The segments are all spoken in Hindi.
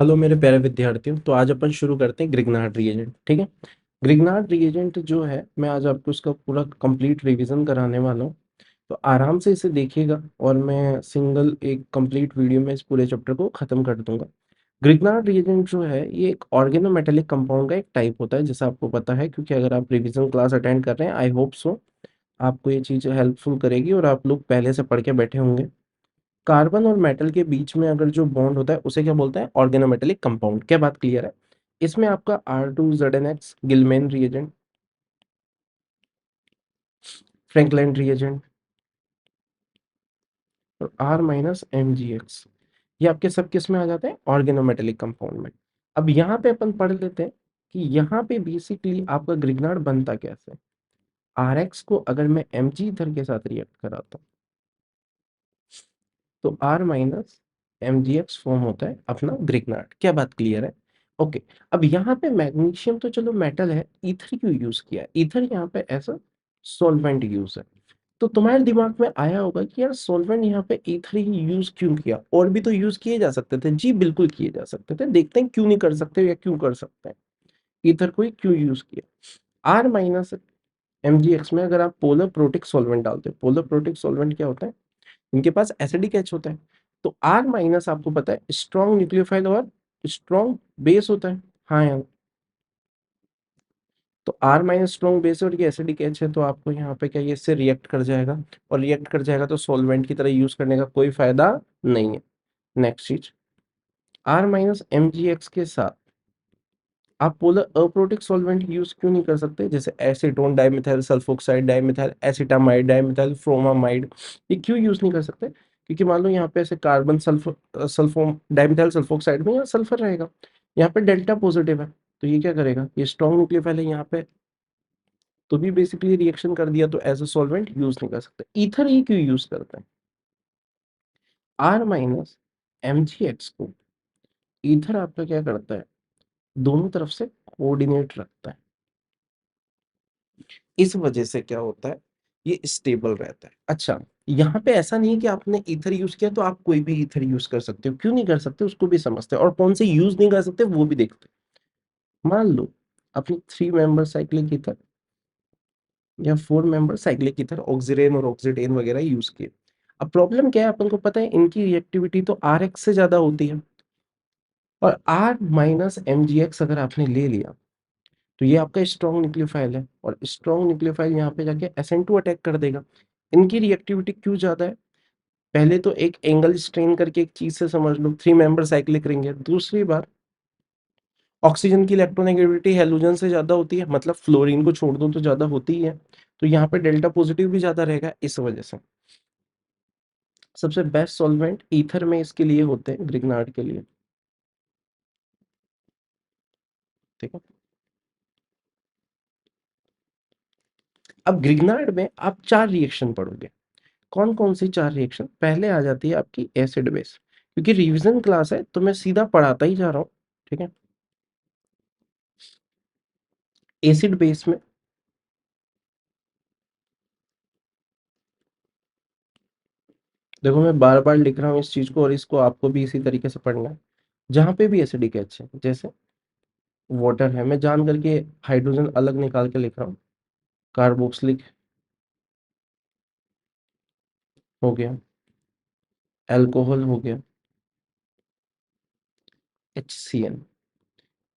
हेलो मेरे प्यारे विद्यार्थियों। तो आज अपन शुरू करते हैं ग्रिग्नार्ड रिएजेंट। ठीक है। ग्रिग्नार्ड रिएजेंट जो है, मैं आज आपको उसका पूरा कंप्लीट रिवीजन कराने वाला हूँ। तो आराम से इसे देखिएगा और मैं सिंगल एक कंप्लीट वीडियो में इस पूरे चैप्टर को खत्म कर दूंगा। ग्रिग्नार्ड रिएजेंट जो है ये एक ऑर्गेनोमेटेलिक कंपाउंड का एक टाइप होता है, जैसा आपको पता है, क्योंकि अगर आप रिवीजन क्लास अटेंड कर रहे हैं, आई होप सो आपको ये चीज़ हेल्पफुल करेगी और आप लोग पहले से पढ़ के बैठे होंगे। कार्बन और मेटल के बीच में अगर जो बॉन्ड होता है उसे क्या बोलते हैं? Organometallic compound. क्या बात क्लियर है? इसमें आपका R2ZNX गिलमेन रिएजेंट, फ्रैंकलिन रिएजेंट और R-MgX, ये आपके सब किस में आ जाते हैं? ऑर्गेनोमेटेलिक कंपाउंड में। अब यहाँ पे अपन पढ़ लेते हैं कि यहाँ पे बेसिकली आपका ग्रिग्नार्ड बनता कैसे। RX को अगर मैं Mg इथर के साथ रिएक्ट कराता हूँ तो R-MgX फॉर्म होता है अपना ग्रिग्नार्ड। क्या बात क्लियर है? ओके। अब यहाँ पे मैग्नीशियम तो चलो मेटल है, ईथर क्यों यूज किया है? ईथर यहाँ पे ऐसा सॉल्वेंट यूज है। तो तुम्हारे दिमाग में आया होगा कि यार सॉल्वेंट यहाँ पे ईथर ही यूज क्यों किया? और भी तो यूज किए जा सकते थे। जी बिल्कुल किए जा सकते थे। देखते हैं क्यों नहीं कर सकते या क्यों कर सकते हैं। ईथर को ही क्यों यूज किया? R-MgX में अगर आप पोलर प्रोटिक सॉल्वेंट डालते हो, पोलर प्रोटिक सॉल्वेंट क्या होता है? इनके पास एसिडिक एच होता है। तो R- आपको पता है स्ट्रॉन्ग न्यूक्लियोफाइल और स्ट्रॉन्ग बेस होता है। हाँ यार। तो R- स्ट्रॉन्ग बेस और ये एसिडिक एच है, तो आपको यहाँ पे क्या ये इससे रिएक्ट कर जाएगा, और रिएक्ट कर जाएगा तो सॉल्वेंट की तरह यूज करने का कोई फायदा नहीं है। नेक्स्ट चीज, R-MgX के साथ आप पोलर अप्रोटिक सॉल्वेंट यूज क्यों नहीं कर सकते? जैसे acetone dimethyl sulfoxide dimethyl acetamide dimethyl formamide, ये क्यों यूज नहीं कर सकते? क्योंकि मान लो यहाँ पे ऐसे कार्बन सल्फो डाइमिथाइल सल्फोक्साइड में यहाँ सल्फर रहेगा, यहाँ पे डेल्टा पॉजिटिव है, तो ये क्या करेगा? ये स्ट्रॉन्ग न्यूक्लियोफाइल है यहाँ पे, तो भी बेसिकली रिएक्शन कर दिया, तो एज अ सॉल्वेंट यूज नहीं कर सकते। ईथर ही क्यों यूज करते हैं? R-MgX को ईथर आपका क्या करता है? दोनों तरफ से कोऑर्डिनेट रखता है। इस वजह से क्या होता है, ये स्टेबल रहता है। अच्छा, यहाँ पे ऐसा नहीं है कि आपने ईथर यूज किया तो आप कोई भी ईथर यूज कर सकते हो। क्यों नहीं कर सकते उसको भी समझते हैं, और कौन से यूज नहीं कर सकते वो भी देखते हैं। मान लो अपनी 3 मेंबर साइक्लिक ईथर या 4 मेंबर साइक्लिक ईथर ऑक्सीडेन और ऑक्सीडेन वगैरह यूज किए। अब प्रॉब्लम क्या है, अपन को पता है इनकी रिएक्टिविटी तो RX से ज्यादा होती है, और R-MgX अगर आपने ले लिया तो ये आपका स्ट्रॉन्ग न्यूक्लियोफाइल है, और स्ट्रॉन्ग न्यूक्लियोफाइल यहाँ पे जाके SN2 अटैक कर देगा। इनकी रिएक्टिविटी क्यों ज्यादा है? पहले तो एक एंगल स्ट्रेन करके एक चीज से समझ लो, 3 मेंबर साइक्लिक रिंग है। दूसरी बात, ऑक्सीजन की इलेक्ट्रोनेगेटिविटी हैलोजन से ज्यादा होती है, मतलब फ्लोरीन को छोड़ दो तो ज्यादा होती ही है, तो यहाँ पे डेल्टा पॉजिटिव भी ज्यादा रहेगा। इस वजह से सबसे बेस्ट सॉल्वेंट ईथर में इसके लिए होते हैं, ग्रिग्नार्ड के लिए। ठीक है। अब ग्रिग्नार्ड में आप 4 रिएक्शन पढ़ोगे। कौन कौन सी 4 रिएक्शन? पहले आ जाती है आपकी एसिड बेस, क्योंकि रिवीजन क्लास है तो मैं सीधा पढ़ाता ही जा रहा हूँ। ठीक है। एसिड बेस में देखो, मैं बार बार लिख रहा हूँ इस चीज को, और इसको आपको भी इसी तरीके से पढ़ना है। जहां पे भी एसिडिक एच है, जैसे वाटर है, मैं जान करके हाइड्रोजन अलग निकाल के लिख रहा हूँ। कार्बोक्सिलिक हो गया, एल्कोहल हो गया, HCN।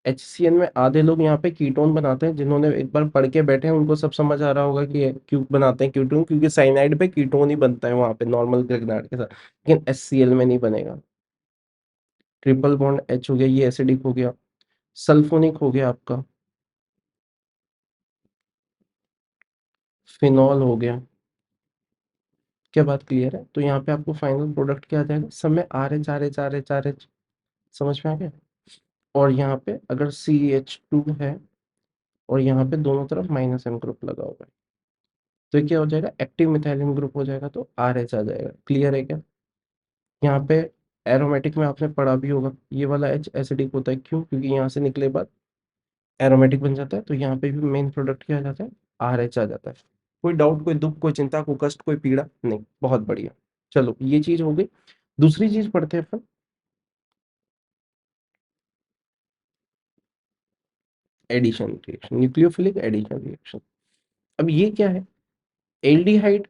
HCN में आधे लोग यहाँ पे कीटोन बनाते हैं, जिन्होंने एक बार पढ़ के बैठे हैं उनको सब समझ आ रहा होगा कि ये क्यों बनाते हैं कीटोन, क्योंकि साइनाइड पे कीटोन ही बनता है वहां पे नॉर्मल ग्रिग्नार्ड के साथ, लेकिन HCl में नहीं बनेगा। ट्रिपल बॉन्ड H हो गया, ये एसिडिक हो गया। सल्फोनिक हो गया आपका, फिनॉल हो गया। क्या बात क्लियर है? तो यहाँ पे आपको फाइनल प्रोडक्ट क्या आ जाएगा? सब में RH। समझ में आ गया? और यहाँ पे अगर CH2 है और यहाँ पे दोनों तरफ -M ग्रुप लगा हुआ है, तो ये क्या हो जाएगा? एक्टिव मिथाइलिन ग्रुप हो जाएगा, तो RH आ जाएगा। क्लियर है क्या? यहाँ पे एरोमेटिक में आपने पढ़ा भी होगा, ये वाला H एसिडिक होता है। क्यों? क्योंकि यहाँ से निकले बाद एरोमेटिक बन जाता है, तो यहाँ पे भी मेन प्रोडक्ट क्या आ जाता है? RH आ जाता है। कोई डाउट, कोई दुख, कोई चिंता, कोई कष्ट, कोई पीड़ा नहीं? बहुत बढ़िया। चलो, ये चीज हो गई। दूसरी चीज पढ़ते हैं अपन। Addition reaction, nucleophilic addition reaction. अब ये क्या है? एल्डिहाइड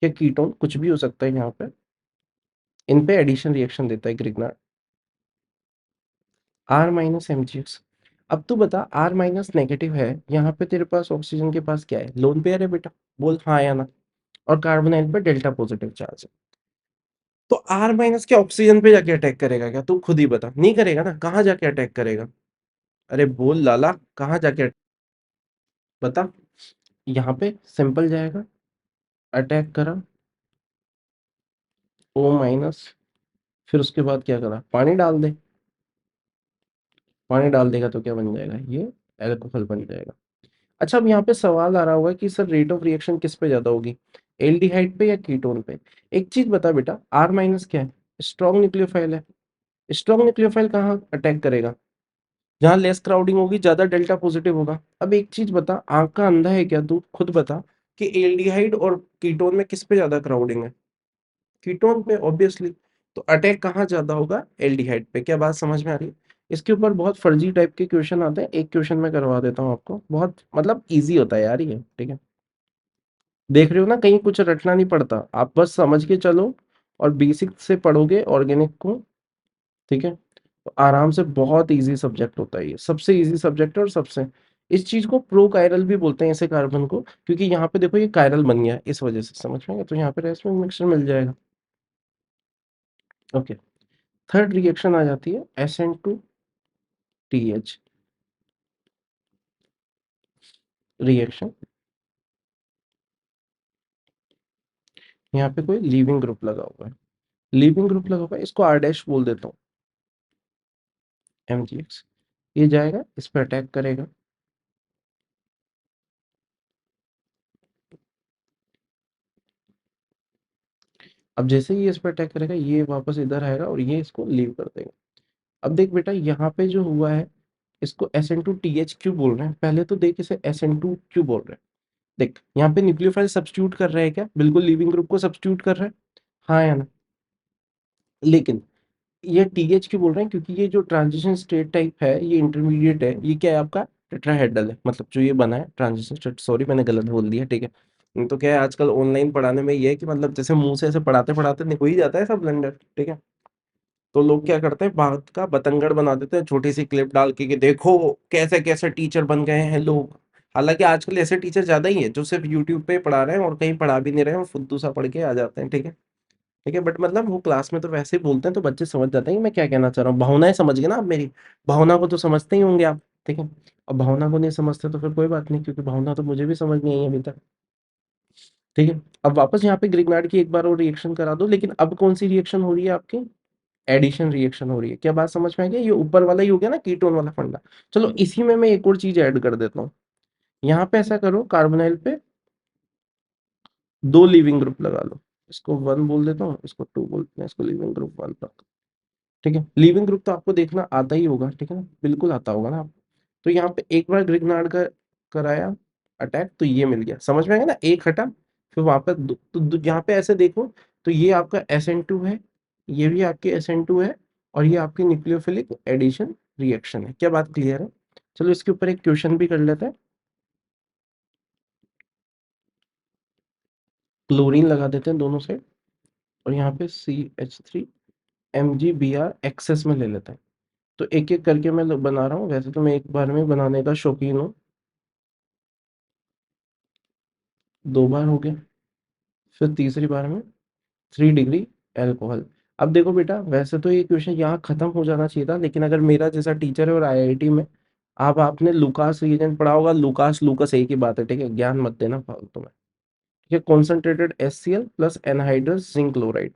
या कीटोन कुछ भी हो सकता है यहाँ पे, इन पे एडिशन रिएक्शन देता है ग्रिग्नार्ड। R minus MgX। अब तू बता, R माइनस नेगेटिव है, यहाँ पे तेरे पास ऑक्सीजन के पास क्या है? लोन पेयर है बेटा, बोल हाँ या ना। और कार्बोनाइल पे डेल्टा पॉजिटिव चार्ज है। तो R माइनस के ऑक्सीजन पे जाके अटैक करेगा क्या? तू खुद ही बता, नहीं करेगा ना। कहाँ जाके अटैक करेगा? अरे बोल लाला, कहाँ जाके बता। यहाँ पे सिंपल जाएगा, अटैक करा, O माइनस, फिर उसके बाद क्या करा? पानी डाल दे। पानी डाल देगा तो क्या बन जाएगा? ये एल्कोहल बन जाएगा। अच्छा, अब यहाँ पे सवाल आ रहा होगा कि सर रेट ऑफ रिएक्शन किस पे ज्यादा होगी, एल्डिहाइड पे या कीटोन पे? एक चीज बता बेटा, R माइनस क्या है? स्ट्रॉन्ग न्यूक्लियोफाइल है। स्ट्रॉन्ग न्यूक्लियोफाइल कहाँ अटैक करेगा? जहाँ लेस क्राउडिंग होगी, ज्यादा डेल्टा पॉजिटिव होगा। अब एक चीज बता, आंख का अंधा है क्या तू? खुद बता कि एल्डिहाइड और कीटोन में किस पे ज्यादा क्राउडिंग है? कीटोन पे ऑब्वियसली। तो अटैक कहाँ ज्यादा होगा? एल्डिहाइड पे। क्या बात समझ में आ रही है? इसके ऊपर बहुत फर्जी टाइप के क्वेश्चन आते हैं, एक क्वेश्चन मैं करवा देता हूँ आपको, बहुत मतलब इजी होता है यार ये, ठीक है। देख रहे हो ना, कहीं कुछ रटना नहीं पड़ता, आप बस समझ के चलो और बेसिक से पढ़ोगे ऑर्गेनिक को, ठीक है। तो आराम से, बहुत इजी सब्जेक्ट होता है ये, सबसे इजी सब्जेक्ट है। और सबसे, इस चीज को प्रो कायरल भी बोलते हैं ऐसे कार्बन को, क्योंकि यहाँ पे देखो ये कायरल बन गया है, इस वजह से, समझ में आएगा? तो यहाँ पे रेसमिक मिक्सचर मिल जाएगा। ओके, थर्ड रिएक्शन आ जाती है SN2TH रिएक्शन। यहाँ पे कोई लीविंग ग्रुप लगा हुआ है, लीविंग ग्रुप लगा हुआ है, इसको R डैश बोल देता हूँ, MgX। ये जाएगा, इस पर अटैक करेगा। अब जैसे ही ये इस पर अटैक करेगा, ये वापस इधर आएगा और ये इसको लीव कर देगा। अब देख बेटा, यहाँ पे जो हुआ है, इसको SN2TH क्यों बोल रहे हैं? पहले तो देख, इसे SN2 क्यों बोल रहे हैं। देख, यहाँ पे न्यूक्लियोफाइल सब्स्टिट्यूट कर रहे हैं क्या? बिल्कुल, लीविंग ग्रुप को सब्स्टिट्यूट कर रहे हैं, हाँ या ना? लेकिन ये TH क्यों बोल रहे हैं? क्योंकि ये जो ट्रांजिशन स्टेट टाइप है, ये इंटरमीडिएट है, ये क्या है आपका? टेट्राहेड्रल है, मतलब जो ये बना है ट्रांजिशन स्टेट, सॉरी मैंने गलत बोल दिया, ठीक है। तो क्या है, आजकल ऑनलाइन पढ़ाने में ये है कि मतलब जैसे मुंह से ऐसे पढ़ाते पढ़ाते हो ही जाता है सब ब्लेंडर, ठीक है। तो लोग क्या करते हैं, बात का बतंगड़ बना देते हैं छोटी सी क्लिप डाल के कि देखो कैसे कैसे टीचर बन गए हैं लोग। हालांकि आजकल ऐसे टीचर ज्यादा ही है जो सिर्फ यूट्यूब पे पढ़ा रहे हैं और कहीं पढ़ा भी नहीं रहे हैं, फुद्दू सा पढ़ के आ जाते हैं, ठीक है। ठीक है, बट मतलब वो क्लास में तो वैसे ही बोलते हैं, तो बच्चे समझ जाते हैं कि मैं क्या कहना चाह रहा हूँ। भावनाएं समझ गए ना आप मेरी? भावना को तो समझते ही होंगे आप, ठीक है। अब भावना को नहीं समझते तो फिर कोई बात नहीं, क्योंकि भावना तो मुझे भी समझ नहीं आई अभी तक, ठीक है। अब वापस यहाँ पे ग्रिग्नार्ड की एक बार और रिएक्शन करा दो, लेकिन अब कौन सी रिएक्शन हो रही है आपकी? एडिशन रिएक्शन हो रही है। क्या बात समझ में आ गया? ये ऊपर वाला ही हो गया ना, कीटोन वाला फंडा। चलो इसी में मैं एक और चीज ऐड कर देता हूँ। यहाँ पे ऐसा करो, कार्बोनाइल पे दो लिविंग ग्रुप लगा लो, इसको 1 बोल देता हूँ, इसको 2 बोलते हैं, इसको लिविंग ग्रुप 1 तक, ठीक है। लिविंग ग्रुप तो आपको देखना आता ही होगा, ठीक है ना, बिल्कुल आता होगा ना आप। तो यहाँ पे एक बार ग्रिग्नार्ड का कराया अटैक, तो ये मिल गया, समझ में आएगा ना, एक हटा, फिर वहां पर तो यहाँ पे ऐसे देखो, तो ये आपका SN2 है, ये भी आपकी SN2 है, और ये आपकी न्यूक्लियोफिलिक एडिशन रिएक्शन है। क्या बात क्लियर है? चलो इसके ऊपर एक क्वेश्चन भी कर लेते हैं, क्लोरीन लगा देते हैं दोनों साइड, और यहाँ पे CH3 MgBr एक्सेस में ले लेते हैं। तो एक एक करके मैं बना रहा हूँ, वैसे तो मैं एक बार में बनाने का शौकीन हूँ। 2 बार हो गया, फिर तीसरी बार में 3 डिग्री एल्कोहल। अब देखो बेटा, वैसे तो ये क्वेश्चन यहाँ खत्म हो जाना चाहिए था, लेकिन अगर मेरा जैसा टीचर है और IIT में, आप आपने लुकास रिएजेंट पढ़ा होगा, लुकास लुकास एक ही बात है, ठीक है, ज्ञान मत देना फालतू में, ठीक है। Concentrated HCl plus anhydrous zinc chloride,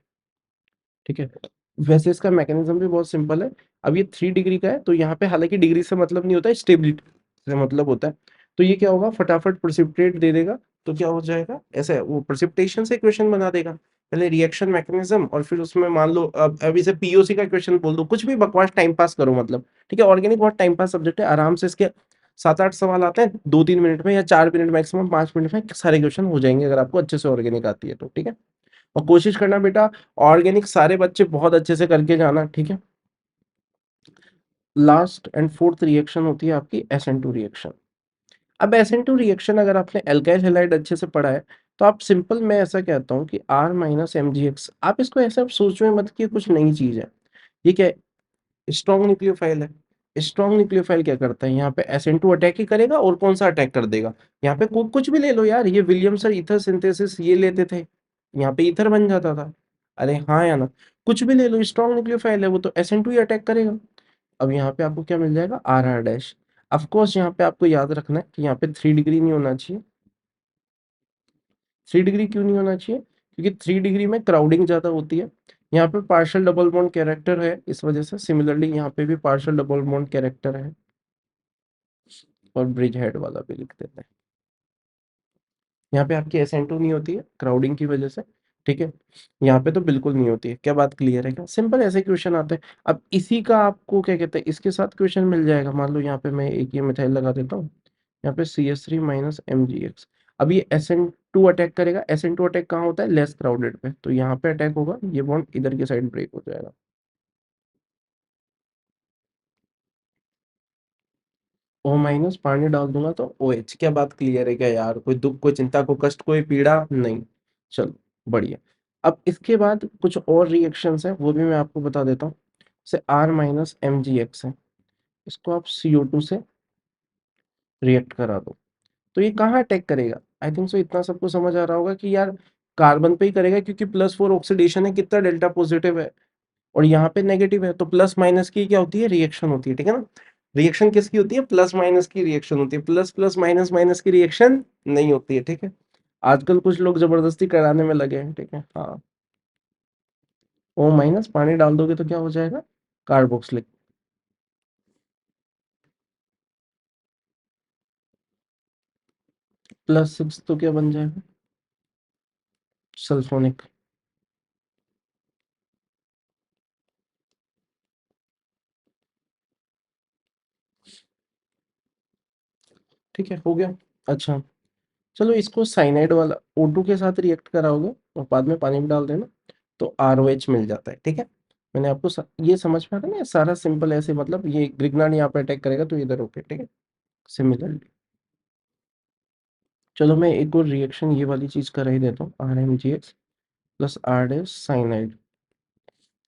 ठीक है। वैसे इसका मैकेनिज्म भी बहुत सिंपल है। अब ये 3 डिग्री का है, तो यहाँ पे हालांकि डिग्री से मतलब नहीं होता है, स्टेबिलिटी से मतलब होता है। तो ये क्या होगा, फटाफट प्रेसिपिटेट दे देगा। तो क्या हो जाएगा, ऐसे वो प्रेसिपिटेशन से क्वेश्चन बना देगा, पहले रिएक्शन मैकेनिज्म, और फिर उसमें मान लो अब इसे POC का क्वेश्चन बोल दो, कुछ भी बकवास टाइम पास करो मतलब, ठीक है। ऑर्गेनिक बहुत टाइम पास सब्जेक्ट है, आराम से इसके 7-8 सवाल आते हैं 2-3 मिनट में, या 4 मिनट मैक्सिमम, 5 मिनट में सारे क्वेश्चन हो जाएंगे, अगर आपको अच्छे से ऑर्गेनिक आती है तो, ठीक है। और कोशिश करना बेटा, ऑर्गेनिक सारे बच्चे बहुत अच्छे से करके जाना, ठीक है। लास्ट एंड फोर्थ रिएक्शन होती है आपकी SN2 रिएक्शन। अब SN2 रिएक्शन अगर आपने एल्काइल हैलाइड अच्छे से पढ़ा है, तो आप सिंपल मैं ऐसा कहता हूँ कि R माइनस MgX, आप इसको ऐसा सोच में मत कि ये कुछ नई चीज़ है। ये क्या है? स्ट्रॉन्ग न्यूक्लियोफाइल है। स्ट्रॉन्ग न्यूक्लियोफाइल क्या करता है? यहाँ पे SN2 अटैक ही करेगा और कौन सा अटैक कर देगा? यहाँ पे कुछ भी ले लो यार, ये विलियम्स और ईथर सिंथेसिस ये लेते थे, यहाँ पे ईथर बन जाता था। अरे हाँ या ना? कुछ भी ले लो, स्ट्रॉन्ग न्यूक्लियोफाइल है वो, तो SN2 ही अटैक करेगा। अब यहाँ पे आपको क्या मिल जाएगा? RR dash. ऑफ कोर्स यहाँ पे आपको याद रखना है कि यहाँ पे 3 डिग्री नहीं होना चाहिए। 3 डिग्री क्यों नहीं होना चाहिए? क्योंकि 3 डिग्री में क्राउडिंग ज़्यादा होती है। यहाँ पे पार्शियल डबल बॉन्ड कैरेक्टर है, इस वजह से सिमिलरली यहाँ पे भी पार्शियल डबल बॉन्ड कैरेक्टर है, और ब्रिज हेड वाला भी लिख देते हैं। यहाँ पे आपकी SN2 नहीं होती है क्राउडिंग की वजह से, ठीक है। यहाँ पे तो बिल्कुल नहीं होती है। क्या बात क्लियर है क्या? सिंपल ऐसे क्वेश्चन आते हैं। अब इसी का आपको क्या कहते हैं, इसके साथ क्वेश्चन मिल जाएगा। मान लो यहाँ पे मैं एक ये मिथाइल लगा देता हूँ, यहाँ पे CH3 माइनस MgX। अब ये SN2 अटैक करेगा। SN2 अटैक कहाँ होता है? लेस क्राउडेड पे, तो यहाँ पे अटैक होगा, ये बॉन्ड इधर की साइड ब्रेक हो जाएगा। O माइनस पानी डाल दूंगा तो OH। क्या बात क्लियर है क्या यार? कोई दुख, कोई चिंता, कोई कष्ट, कोई पीड़ा नहीं। चलो बढ़िया। अब इसके बाद कुछ और रिएक्शंस हैं, वो भी मैं आपको बता देता हूँ। जैसे R माइनस MgX है, इसको आप CO2 से रिएक्ट करा दो, तो ये कहाँ अटैक करेगा? आई थिंक सो इतना सबको समझ आ रहा होगा कि यार कार्बन पे ही करेगा, क्योंकि +4 ऑक्सीडेशन है, कितना डेल्टा पॉजिटिव है और यहाँ पे नेगेटिव है, तो प्लस माइनस की क्या होती है? रिएक्शन होती है, ठीक है ना। रिएक्शन किसकी होती है? प्लस माइनस की रिएक्शन होती है। प्लस प्लस माइनस माइनस की रिएक्शन नहीं होती है, ठीक है। आजकल कुछ लोग जबरदस्ती कराने में लगे हैं, ठीक है। हाँ, O माइनस पानी डाल दोगे तो क्या हो जाएगा? कार्बोक्सिलिक। +6 तो क्या बन जाएगा? सल्फोनिक। ठीक है, हो गया। अच्छा, चलो इसको साइनाइड वाला O2 के साथ रिएक्ट कराओगे और बाद में पानी में डाल देना, तो ROH मिल जाता है, ठीक है। मैंने आपको ये समझ में आ रहा है ना? सारा सिंपल ऐसे, मतलब ये ग्रिग्नार्ड यहाँ पे अटैक करेगा तो इधर ओके, ठीक है। सिमिलरली चलो मैं एक और रिएक्शन ये वाली चीज कर ही देता हूँ, RMgX plus R dash cyanide.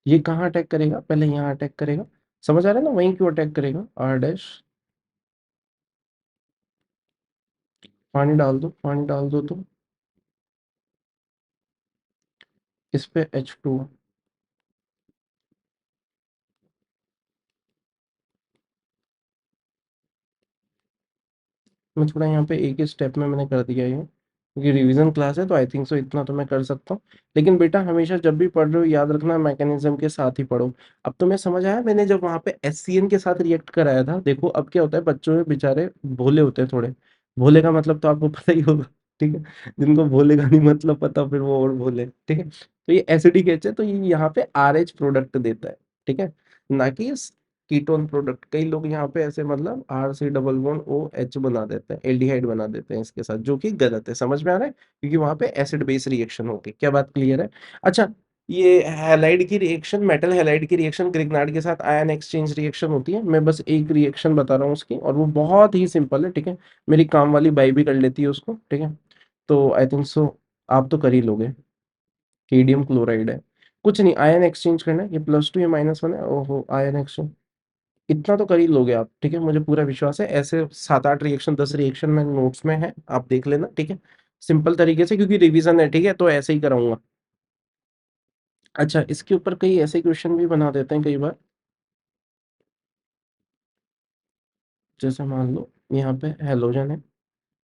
ये कहाँ अटैक करेगा? पहले यहाँ अटैक करेगा, समझ आ रहा है ना? वहीं क्यों अटैक करेगा? R डैश, पानी डाल दो, पानी डाल दो, तो इस पे H2। मैं थोड़ा यहाँ पे एक ही स्टेप में मैंने कर दिया ये, क्योंकि रिवीजन क्लास है, तो आई थिंक सो इतना तो मैं कर सकता हूँ। लेकिन बेटा हमेशा जब भी पढ़ रहे हो याद रखना मैकेनिज्म के साथ ही पढ़ो। अब तुम्हें समझ आया? मैंने जब वहाँ पे SCN के साथ रिएक्ट कराया था, देखो अब क्या होता है, बच्चों में बेचारे भोले होते हैं थोड़े। भोले का मतलब तो आपको पता ही होगा, ठीक है। जिनको भोले का नहीं मतलब पता, फिर वो और भोले, ठीक है। तो ये एसिडिक एच है, तो ये यहाँ पे RH प्रोडक्ट देता है, ठीक है, ना कि कीटोन प्रोडक्ट। कई लोग यहाँ पे ऐसे मतलब R C double bond OH बना देते हैं, एल्डिहाइड बना देते हैं इसके साथ, जो कि गलत है। समझ में आ रहा है? क्योंकि वहाँ पे एसिड बेस रिएक्शन होगी। क्या बात क्लियर है? अच्छा, ये हैलाइड की रिएक्शन, मेटल हैलाइड की रिएक्शन ग्रिग्नार्ड के साथ आयन एक्सचेंज रिएक्शन होती है। मैं बस एक रिएक्शन बता रहा हूँ उसकी, और वो बहुत ही सिंपल है, ठीक है। मेरी काम वाली बाई भी कर लेती है उसको, ठीक है। तो आई थिंक सो आप तो कर ही लोगे। केडियम क्लोराइड है, कुछ नहीं, आयन एक्सचेंज करना है। ये +2 ये -1 है, ओहो आयन एक्सचेंज, इतना तो कर ही लोगे आप, ठीक है। मुझे पूरा विश्वास है। ऐसे 7-8 रिएक्शन 10 रिएक्शन में नोट्स में है, आप देख लेना, ठीक है। सिंपल तरीके से, क्योंकि रिवीजन है, ठीक है, तो ऐसे ही कराऊंगा। अच्छा, इसके ऊपर कई ऐसे क्वेश्चन भी बना देते हैं कई बार। जैसे मान लो यहाँ पे हेलोजन है,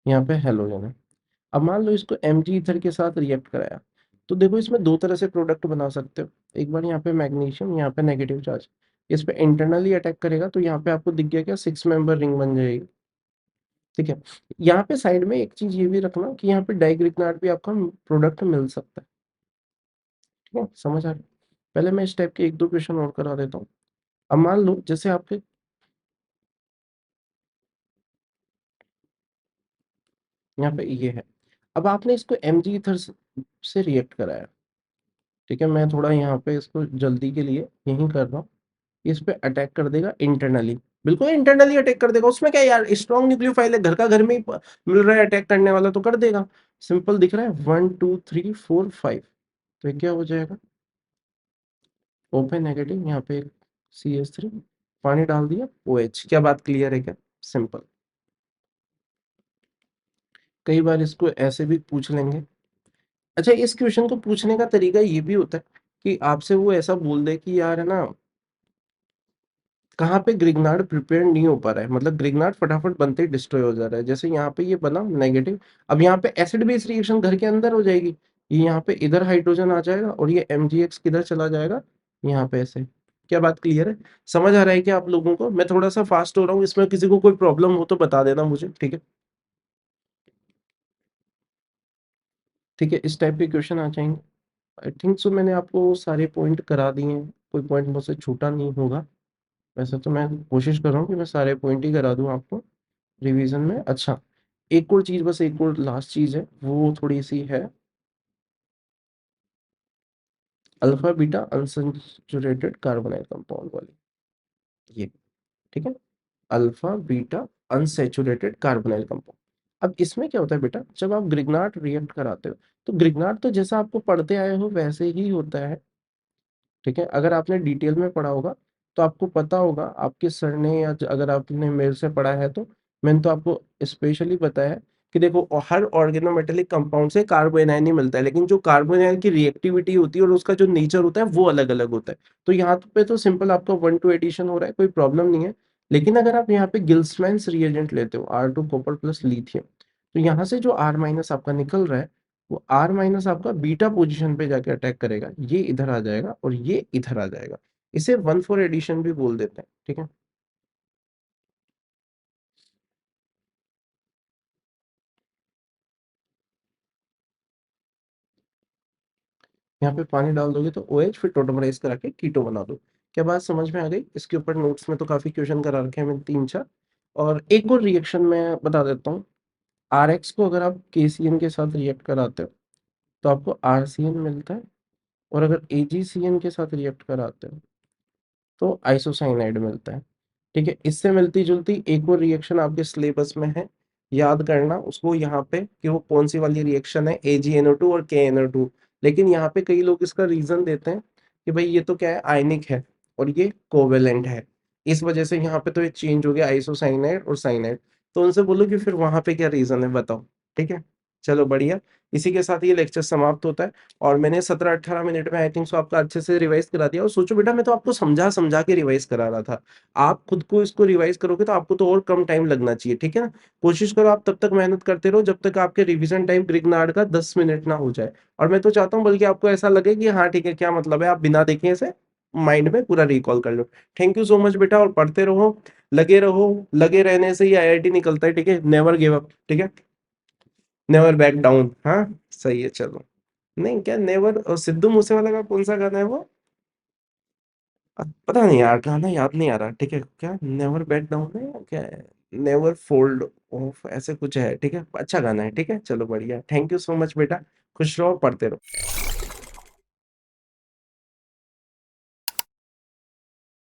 यहाँ पे हेलोजन है। अब मान लो इसको Mg ईथर के साथ रिएक्ट कराया, तो देखो इसमें दो तरह से प्रोडक्ट बना सकते हो। एक बार यहाँ पे मैग्नीशियम, यहाँ पे नेगेटिव चार्ज, इस पे इंटरनली अटैक करेगा, तो यहाँ पे आपको दिख गया क्या? 6 मेंबर रिंग बन जाएगी, ठीक है। यहाँ पे साइड में एक चीज ये भी रखना कि यहाँ पे डाइग्रिग्नार्ड भी आपका प्रोडक्ट मिल सकता है, ठीक है। समझ आ रहा है? पहले मैं इस टाइप के एक दो क्वेश्चन और करा देता हूँ। अब मान लो जैसे आपके, यहाँ पे ये है, अब आपने इसको Mg ईथर से रिएक्ट कराया, ठीक है। मैं थोड़ा यहाँ पे इसको जल्दी के लिए यहीं कर रहा हूँ, इस पे अटैक कर देगा इंटरनली, बिल्कुल इंटरनली अटैक कर देगा। उसमें क्या है यार, स्ट्रॉन्ग न्यूक्लियोफाइल है, घर का घर में ही मिल रहा है अटैक करने वाला, तो कर देगा। सिंपल दिख रहा है, 1 2 3 4 5। तो ये क्या हो जाएगा, ओपन नेगेटिव, यहाँ पे CH3, पानी डाल दिया OH। क्या बात क्लियर है क्या? सिंपल। कई बार इसको ऐसे भी पूछ लेंगे। अच्छा, इस क्वेश्चन को पूछने का तरीका ये भी होता है कि आपसे वो ऐसा बोल दे कि यार है ना, कहाँ पे ग्रिग्नार्ड प्रिपेयर नहीं हो पा रहा है, मतलब ग्रिग्नार्ड फटाफट बनते ही डिस्ट्रॉय हो जा रहा है। जैसे यहाँ पे ये बना नेगेटिव, अब यहाँ पे एसिड बेस रिएक्शन घर के अंदर हो जाएगी। ये यहाँ पे इधर हाइड्रोजन आ जाएगा और ये MgX किधर चला जाएगा, यहाँ पे ऐसे। क्या बात क्लियर है? समझ आ रहा है क्या आप लोगों को? मैं थोड़ा सा फास्ट हो रहा हूँ, इसमें किसी को कोई प्रॉब्लम हो तो बता देना मुझे, ठीक है? ठीक है, इस टाइप के क्वेश्चन आ जाएंगे। आई थिंक सो मैंने आपको सारे पॉइंट करा दिए हैं, कोई पॉइंट मुझसे छूटा नहीं होगा। वैसे तो मैं कोशिश कर रहा हूँ कि मैं सारे पॉइंट ही करा दूँ आपको रिवीजन में। अच्छा, एक और चीज़, बस एक और लास्ट चीज़ है, वो थोड़ी-सी है, alpha beta unsaturated carbonyl compound वाली, ये, ठीक है? Alpha beta unsaturated carbonyl compound. अब इसमें क्या होता है बेटा, जब आप ग्रिग्नार्ड रिएक्ट कराते हो, तो ग्रिग्नार्ड तो जैसा आपको पढ़ते आए हो वैसे ही होता है, ठीक है? अगर आपने डिटेल में पढ़ा होगा तो आपको पता होगा, आपके सर ने, या अगर आपने मेरे से पढ़ा है तो मैंने तो आपको स्पेशली बताया है कि देखो, हर ऑर्गेनोमेटेलिक कंपाउंड से कार्बोनाइन ही मिलता है, लेकिन जो कार्बोनाइन की रिएक्टिविटी होती है और उसका जो नेचर होता है वो अलग अलग होता है। तो यहाँ पे तो सिंपल आपका 1 2 एडिशन हो रहा है, कोई प्रॉब्लम नहीं है। लेकिन अगर आप यहाँ पे गिल्समैन्स रिएजेंट लेते हो, R2 कॉपर प्लस लिथियम, तो यहाँ से जो R माइनस आपका निकल रहा है, वो R माइनस आपका बीटा पोजीशन पे जाके अटैक करेगा, ये इधर आ जाएगा और ये इधर आ जाएगा। इसे 1 4 एडिशन भी बोल देते हैं, ठीक है? यहाँ पे पानी डाल दोगे तो OH, फिर टोटमराइज करा के कीटो बना दो। क्या बात समझ में आ गई? इसके ऊपर नोट्स में तो काफी क्वेश्चन करा रखे हैं मैंने 3 4। और एक और रिएक्शन मैं बता देता हूँ, RX को अगर आप KCN के साथ रिएक्ट कराते हो तो आपको RCN मिलता है, और अगर AgCN के साथ रिएक्ट कराते हो तो आइसोसाइनाइड मिलता है, ठीक है? इससे मिलती जुलती एक और रिएक्शन आपके सिलेबस में है, याद करना उसको यहाँ पे कि वो कौन सी वाली रिएक्शन है, AgNO2 और KNO2। लेकिन यहाँ पे कई लोग इसका रीजन देते हैं कि भाई ये तो क्या है, आयनिक है और ये कोवेलेंट है, इस वजह से यहाँ पे तो ये चेंज हो गया आइसोसाइनाइड और साइनाइड। तो उनसे बोलो कि फिर वहां पे क्या रीजन है, बताओ, ठीक है? चलो बढ़िया। इसी के साथ ये लेक्चर समाप्त होता है। और मैंने 17 18 मिनट में आई थिंक सो आपका अच्छे से रिवाइज करा दिया। और सोचो बेटा, मैं तो आपको समझा समझा के रिवाइज करा रहा था, आप खुद को इसको रिवाइज करोगे तो आपको तो और कम टाइम लगना चाहिए, ठीक है ना? कोशिश करो आप तब तक मेहनत करते रहो जब तक आपके रिवीजन टाइम ग्रिग्नार्ड का 10 मिनट ना हो जाए। और मैं तो चाहता हूँ बल्कि आपको ऐसा लगे कि हाँ ठीक है, क्या मतलब है, आप बिना देखे इसे माइंड में पूरा रिकॉल कर लो। थैंक यू सो मच बेटा, और पढ़ते रहो, लगे रहो, लगे रहने से ही IIT निकलता है, ठीक है? नेवर गिव अप, ठीक है? नेवर बैक डाउन, हाँ, सही है, चलो। नहीं, क्या नेवर, सिद्धू मूसेवाला का कौन सा गाना है वो? पता नहीं यार, गाना याद नहीं आ रहा, ठीक है? क्या नेवर बैक डाउन है या क्या है? नेवर फोल्ड ऑफ, ऐसे कुछ है, ठीक है? अच्छा गाना है, ठीक है? चलो बढ़िया, थैंक यू सो मच बेटा, खुश रहो, पढ़ते रहो।